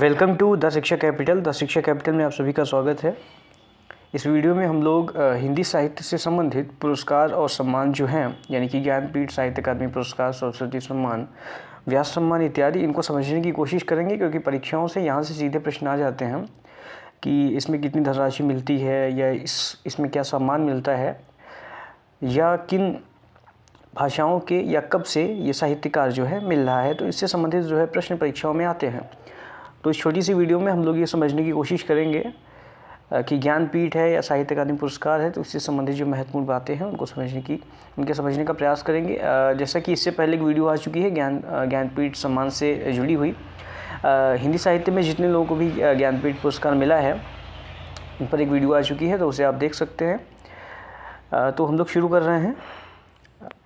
Welcome to the शिक्षा capital. The शिक्षा capital में आप सभी का स्वागत है। इस वीडियो में हम लोग हिंदी साहित्य से संबंधित पुरस्कार और सम्मान जो हैं, यानी कि ज्ञानपीठ, साहित्य अकादमी पुरस्कार, सरस्वती सम्मान, व्यास सम्मान इत्यादि, इनको समझने की कोशिश करेंगे, क्योंकि परीक्षाओं से यहाँ से सीधे प्रश्न आ जाते हैं कि इसमें कितनी धनराशि मिलती है, या इसमें क्या सम्मान मिलता है, या किन भाषाओं के या कब से ये साहित्यकार जो है मिल रहा है। तो इससे संबंधित जो है प्रश्न परीक्षाओं में आते हैं। तो इस छोटी सी वीडियो में हम लोग ये समझने की कोशिश करेंगे कि ज्ञानपीठ है या साहित्य अकादमी पुरस्कार है, तो इससे संबंधित जो महत्वपूर्ण बातें हैं उनके समझने का प्रयास करेंगे। जैसा कि इससे पहले एक वीडियो आ चुकी है ज्ञानपीठ सम्मान से जुड़ी हुई। हिंदी साहित्य में जितने लोगों को भी ज्ञानपीठ पुरस्कार मिला है, उन पर एक वीडियो आ चुकी है, तो उसे आप देख सकते हैं। तो हम लोग शुरू कर रहे हैं।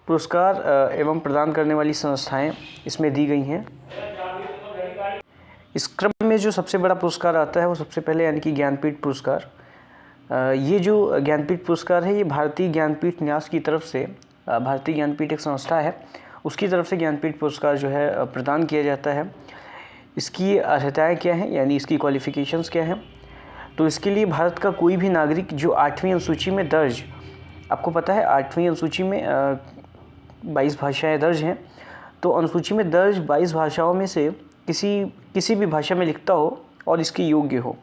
पुरस्कार एवं प्रदान करने वाली संस्थाएँ इसमें दी गई हैं। इस क्रम में जो सबसे बड़ा पुरस्कार आता है वो सबसे पहले यानी कि ज्ञानपीठ पुरस्कार। ये जो ज्ञानपीठ पुरस्कार है, ये भारतीय ज्ञानपीठ न्यास की तरफ से, भारतीय ज्ञानपीठ एक संस्था है, उसकी तरफ से ज्ञानपीठ पुरस्कार जो है प्रदान किया जाता है। इसकी अर्हताएँ क्या हैं, यानी इसकी क्वालिफ़िकेशंस क्या हैं? तो इसके लिए भारत का कोई भी नागरिक जो 8वीं अनुसूची में दर्ज, आपको पता है 8वीं अनुसूची में 22 भाषाएँ दर्ज हैं, तो अनुसूची में दर्ज 22 भाषाओं में से किसी भी भाषा में लिखता हो और इसके योग्य हो,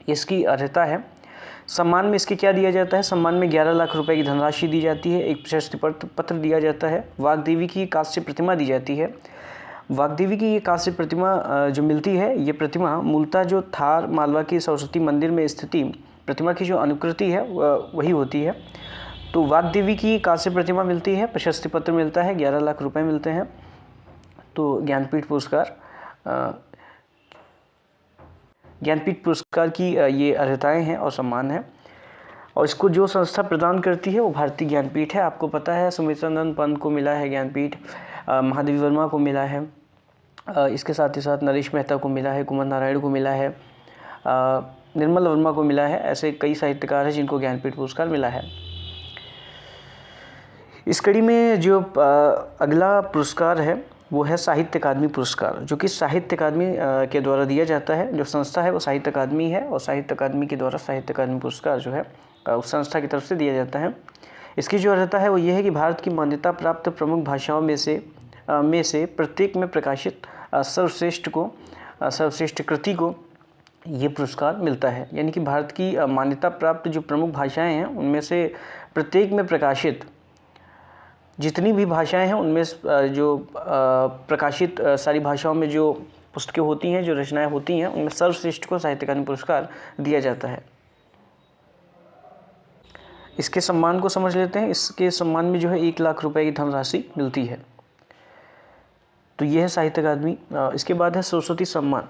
इसकी अर्हता है। सम्मान में इसके क्या दिया जाता है? सम्मान में 11 लाख रुपए की धनराशि दी जाती है, एक प्रशस्ति पत्र दिया जाता है, वाग्देवी की कांस्य प्रतिमा दी जाती है। वाग्देवी की ये कांस्य प्रतिमा जो मिलती है, ये प्रतिमा मूलतः जो थार मालवा के सरस्वती मंदिर में स्थिति प्रतिमा की जो अनुकृति है वही होती है। तो वाग्देवी की कांस्य प्रतिमा मिलती है, प्रशस्ति पत्र मिलता है, 11 लाख रुपये मिलते हैं। तो ज्ञानपीठ पुरस्कार की ये अर्हताएँ हैं और सम्मान है। और इसको जो संस्था प्रदान करती है वो भारतीय ज्ञानपीठ है। आपको पता है सुमित्रानंद पंत को मिला है ज्ञानपीठ, महादेवी वर्मा को मिला है, इसके साथ ही साथ नरेश मेहता को मिला है, कुमार नारायण को मिला है, निर्मल वर्मा को मिला है। ऐसे कई साहित्यकार हैं जिनको ज्ञानपीठ पुरस्कार मिला है। इस कड़ी में जो अगला पुरस्कार है वो है साहित्य अकादमी पुरस्कार, जो कि साहित्य अकादमी के द्वारा दिया जाता है। जो संस्था है वो साहित्य अकादमी है, और साहित्य अकादमी के द्वारा साहित्य अकादमी पुरस्कार जो है उस संस्था की तरफ से दिया जाता है। इसकी जो अर्हता है वो ये है कि भारत की मान्यता प्राप्त प्रमुख भाषाओं में से प्रत्येक में प्रकाशित सर्वश्रेष्ठ कृति को ये पुरस्कार मिलता है। यानी कि भारत की मान्यता प्राप्त जो प्रमुख भाषाएँ हैं उनमें से प्रत्येक में प्रकाशित जितनी भी भाषाएं हैं उनमें जो प्रकाशित सारी भाषाओं में जो पुस्तकें होती हैं, जो रचनाएं होती हैं, उनमें सर्वश्रेष्ठ को साहित्य अकादमी पुरस्कार दिया जाता है। इसके सम्मान को समझ लेते हैं। इसके सम्मान में जो है 1 लाख रुपए की धनराशि मिलती है। तो यह है साहित्य अकादमी। इसके बाद है सरस्वती सम्मान।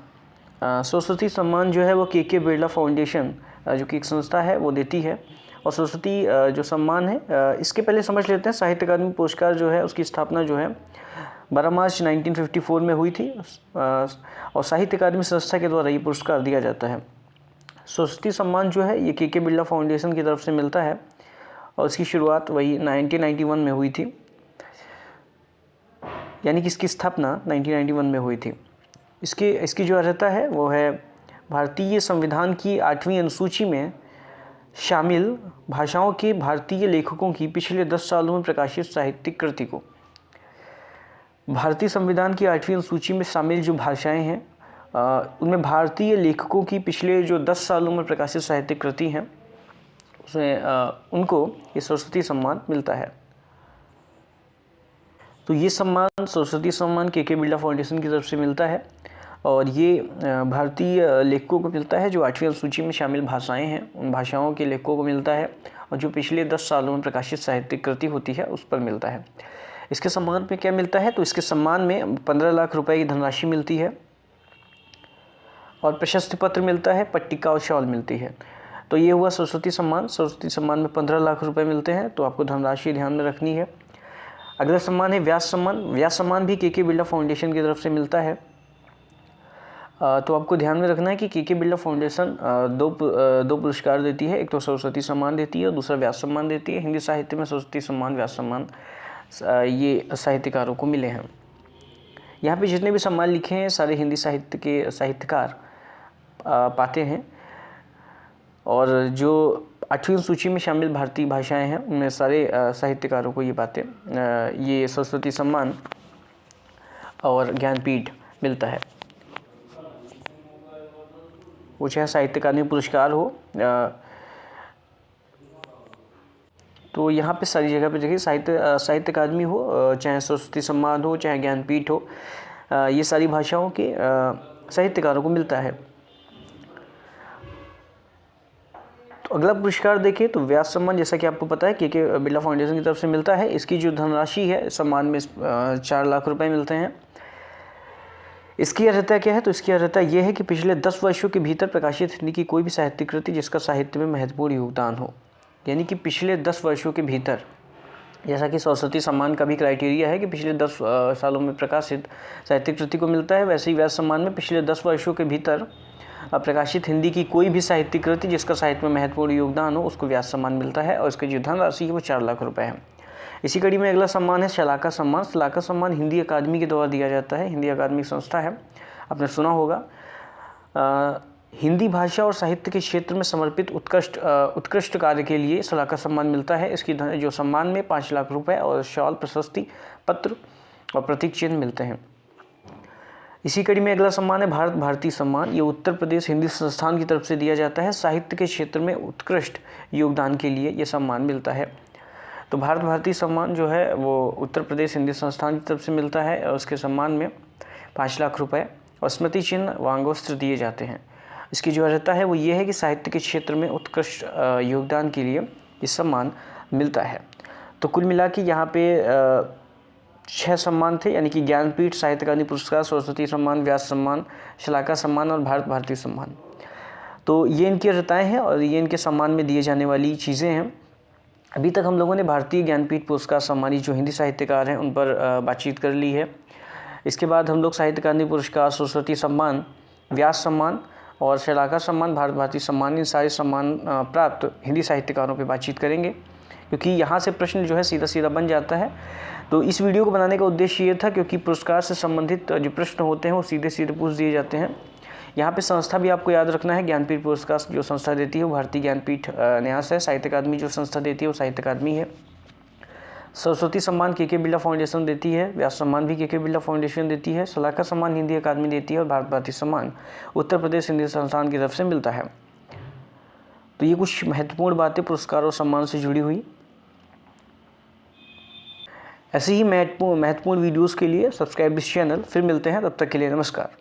सरस्वती सम्मान जो है वो के बिरला फाउंडेशन जो कि एक संस्था है वो देती है। और सरस्वती जो सम्मान है, इसके पहले समझ लेते हैं साहित्य अकादमी पुरस्कार जो है उसकी स्थापना जो है 12 मार्च 1954 में हुई थी, और साहित्य अकादमी संस्था के द्वारा ये पुरस्कार दिया जाता है। सरस्वती सम्मान जो है ये के बिरला फाउंडेशन की तरफ से मिलता है, और इसकी शुरुआत वही 1991 में हुई थी, यानी कि इसकी स्थापना 1991 में हुई थी। इसकी जो अर्हता है वो है भारतीय संविधान की 8वीं अनुसूची में शामिल भाषाओं के भारतीय लेखकों की पिछले 10 सालों में प्रकाशित साहित्यिक कृति को। भारतीय संविधान की 8वीं अनुसूची में शामिल जो भाषाएं हैं उनमें भारतीय लेखकों की पिछले जो 10 सालों में प्रकाशित साहित्यिक कृति हैं उसमें उनको ये सरस्वती सम्मान मिलता है। तो ये सम्मान, सरस्वती सम्मान के बिरला फाउंडेशन की तरफ से मिलता है, और ये भारतीय लेखकों को मिलता है जो 8वीं अनुसूची में शामिल भाषाएं हैं, उन भाषाओं के लेखकों को मिलता है, और जो पिछले 10 सालों में प्रकाशित साहित्यिक कृति होती है उस पर मिलता है। इसके सम्मान में क्या मिलता है? तो इसके सम्मान में 15 लाख रुपए की धनराशि मिलती है, और प्रशस्ति पत्र मिलता है, पट्टिका और शॉल मिलती है। तो ये हुआ सरस्वती सम्मान। सरस्वती सम्मान में 15 लाख रुपये मिलते हैं, तो आपको धनराशि ध्यान में रखनी है। अगला सम्मान है व्यास सम्मान। व्यास सम्मान भी के बिरला फाउंडेशन की तरफ से मिलता है। तो आपको ध्यान में रखना है कि के बिरला फाउंडेशन दो पुरस्कार देती है। एक तो सरस्वती सम्मान देती है और दूसरा व्यास सम्मान देती है। हिंदी साहित्य में सरस्वती सम्मान, व्यास सम्मान ये साहित्यकारों को मिले हैं। यहाँ पे जितने भी सम्मान लिखे हैं सारे हिंदी साहित्य के साहित्यकार पाते हैं, और जो 8वीं सूची में शामिल भारतीय भाषाएं हैं उनमें सारे साहित्यकारों को ये बातें, ये सरस्वती सम्मान और ज्ञानपीठ मिलता है। वो चाहे साहित्य अकादमी पुरस्कार हो, तो यहाँ पे सारी जगह पे देखिए साहित्य अकादमी हो, चाहे सरस्वती सम्मान हो, चाहे ज्ञानपीठ हो, ये सारी भाषाओं के साहित्यकारों को मिलता है। तो अगला पुरस्कार देखें तो व्यास सम्मान, जैसा कि आपको पता है के बिरला फाउंडेशन की तरफ से मिलता है। इसकी जो धनराशि है सम्मान में 4 लाख रुपए मिलते हैं। इसकी अर्हता क्या है, तो इसकी अर्हता यह है कि पिछले 10 वर्षों के भीतर प्रकाशित हिंदी की कोई भी साहित्यिक कृति जिसका साहित्य में महत्वपूर्ण योगदान हो, यानी कि पिछले 10 वर्षों के भीतर, जैसा कि सरस्वती सम्मान का भी क्राइटेरिया है कि पिछले 10 सालों में प्रकाशित साहित्यिक कृति को मिलता है, वैसे ही व्यास सम्मान में पिछले 10 वर्षों के भीतर प्रकाशित हिंदी की कोई भी साहित्यिक कृति जिसका साहित्य में महत्वपूर्ण योगदान हो उसको व्यास सम्मान मिलता है, और इसकी जो धनराशि है वो 4 लाख रुपए है। इसी कड़ी में अगला सम्मान है शलाका सम्मान। शलाका सम्मान हिंदी अकादमी के द्वारा दिया जाता है। हिंदी अकादमी संस्था है, आपने सुना होगा। हिंदी भाषा और साहित्य के क्षेत्र में समर्पित उत्कृष्ट कार्य के लिए शलाका सम्मान मिलता है। इसकी जो सम्मान में 5 लाख रुपए और शॉल, प्रशस्ति पत्र और प्रतीक चिन्ह मिलते हैं। इसी कड़ी में अगला सम्मान है भारत भारती सम्मान। ये उत्तर प्रदेश हिंदी संस्थान की तरफ से दिया जाता है। साहित्य के क्षेत्र में उत्कृष्ट योगदान के लिए ये सम्मान मिलता है। तो भारत भारती सम्मान जो है वो उत्तर प्रदेश हिंदी संस्थान की तरफ से मिलता है, और उसके सम्मान में 5 लाख रुपए और स्मृति चिन्ह व अंगवस्त्र दिए जाते हैं। इसकी जो अर्हता है वो ये है कि साहित्य के क्षेत्र में उत्कृष्ट योगदान के लिए ये सम्मान मिलता है। तो कुल मिला के यहाँ पे 6 सम्मान थे, यानी कि ज्ञानपीठ, साहित्य अकादमी पुरस्कार, सरस्वती सम्मान, व्यास सम्मान, शलाका सम्मान और भारत भारती सम्मान। तो ये इनकी अर्हताएँ हैं और ये इनके सम्मान में दिए जाने वाली चीज़ें हैं। अभी तक हम लोगों ने भारतीय ज्ञानपीठ पुरस्कार सम्मानित जो हिंदी साहित्यकार हैं उन पर बातचीत कर ली है। इसके बाद हम लोग साहित्य अकादमी पुरस्कार, सरस्वती सम्मान, व्यास सम्मान और शलाका सम्मान, भारत भारती सम्मान, इन सारे सम्मान प्राप्त हिंदी साहित्यकारों पे बातचीत करेंगे, क्योंकि यहाँ से प्रश्न जो है सीधा सीधा बन जाता है। तो इस वीडियो को बनाने का उद्देश्य ये था क्योंकि पुरस्कार से संबंधित जो प्रश्न होते हैं वो सीधे सीधे पूछ दिए जाते हैं। यहाँ पे संस्था भी आपको याद रखना है, ज्ञानपीठ पुरस्कार जो संस्था देती है वो भारतीय ज्ञानपीठ न्यास है। साहित्य अकादमी जो संस्था देती है वो साहित्य अकादमी है। सरस्वती सम्मान के बिरला फाउंडेशन देती है। व्यास सम्मान भी के बिरला फाउंडेशन देती है। शलाका सम्मान हिंदी अकादमी देती है और भारत भारती सम्मान उत्तर प्रदेश हिंदी संस्थान की तरफ से मिलता है। तो ये कुछ महत्वपूर्ण बातें पुरस्कार और सम्मान से जुड़ी हुई। ऐसे ही महत्वपूर्ण वीडियोस के लिए सब्सक्राइब दिस चैनल। फिर मिलते हैं, तब तक के लिए नमस्कार।